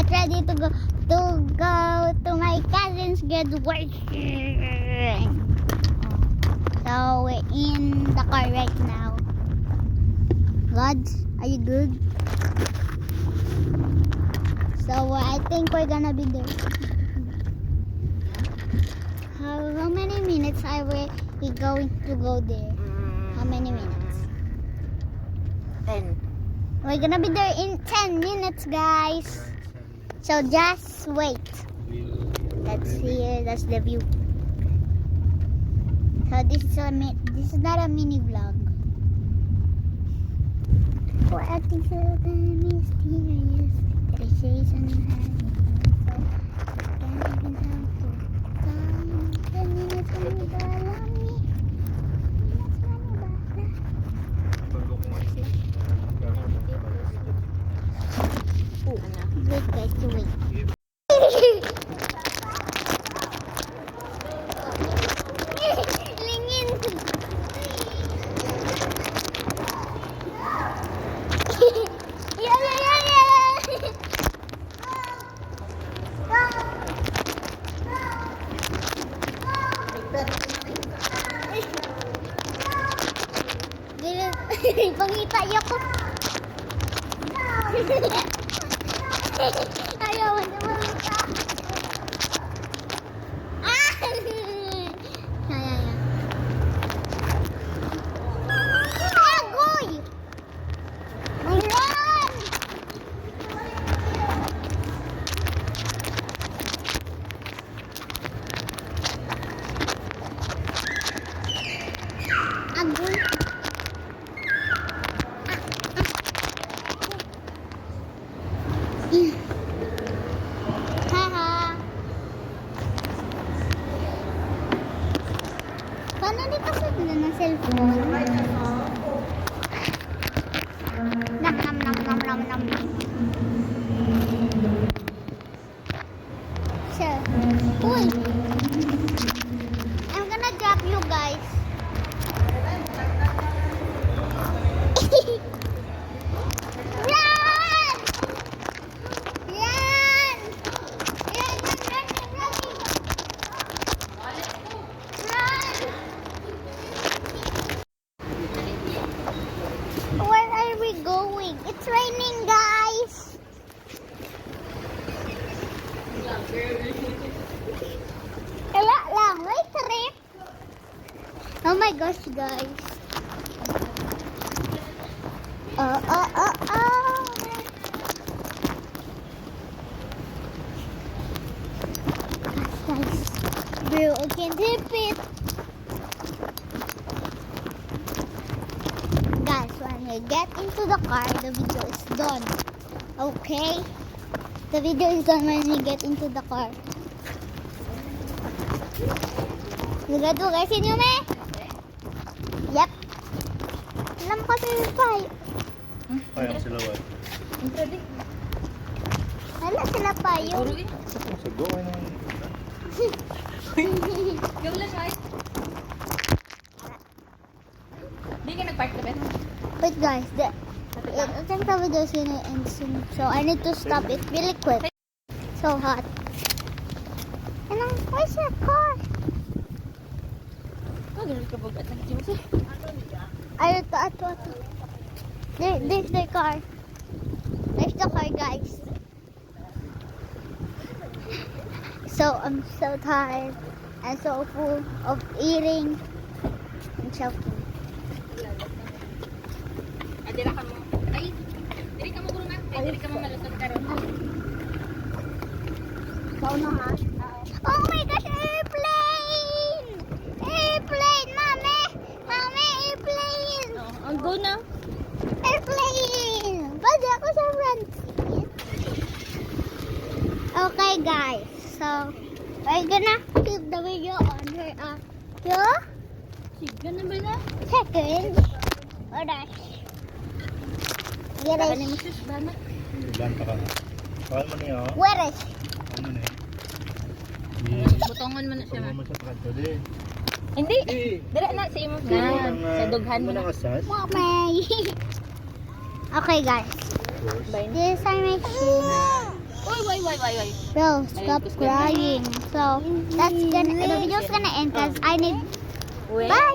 ready to go to my cousin's graduation. So we're in the car right now. Gods, are you good? So I think we're gonna be there. How many minutes are we going to go there? How many minutes? 10. We're gonna be there in 10 minutes, guys. So just wait. That's here. That's the view. So this is not a mini vlog. For acting so mysterious, it is season can't even have to come. 10 minutes on the balami. Wait guys, wait. Lingin. Pangita ko. Ayaw mo naman ka. Agoy! Run! Agoy! Haha. Paano di pa sa ng cellphone? Nam nam nam nam nam nam. Sir. Uy. I'm gonna drop you guys. Run! Run! Where are we going? It's raining, guys. Wala lang. Wait, trip. Oh my gosh, guys. Guys, bro, I can't help it. Guys, when we get into the car, the video is done. Okay? The video is done when we get into the car. Sigurado guys, inyo me? Yep. Alam ko sa tayo. Kaya sila ba? Wala sila pa yun. Sago, ano? Gawin lang, Hindi ka nag-park na ba? Wait guys, I think the video is gonna end soon. So I need to stop it really quick. So hot. And where's your car? Ganun ka bagat ng Jimmy. Ay, ito. There's the car. There's the car, guys. So I'm so tired and so full of eating and choking. Dira ka mo. Ay, diri ka mo gulungan. Ay, diri ka mo malusot karon. Saunahan? Oh my gosh, airplane! Airplane, mommy! Mommy, airplane! Ang go na. Airplane! Pwede ako sa front seat. Okay, guys. So, we're gonna keep the video on here after Siga na ba na? second. Or dash. Where Baka ni is? mo sis, bana. Banta ka. Pakal mo niya, oh. Where is? Ano na Butongon mo na siya, ma. mo sa kanto, di. Hindi. Dira na sa imo na. Sa dughan mo na. Nakasas? Mommy! Okay, guys. These are my shoes. Uy, why. Bro, stop crying. So, that's gonna, the video's gonna end because I need, Well, bye!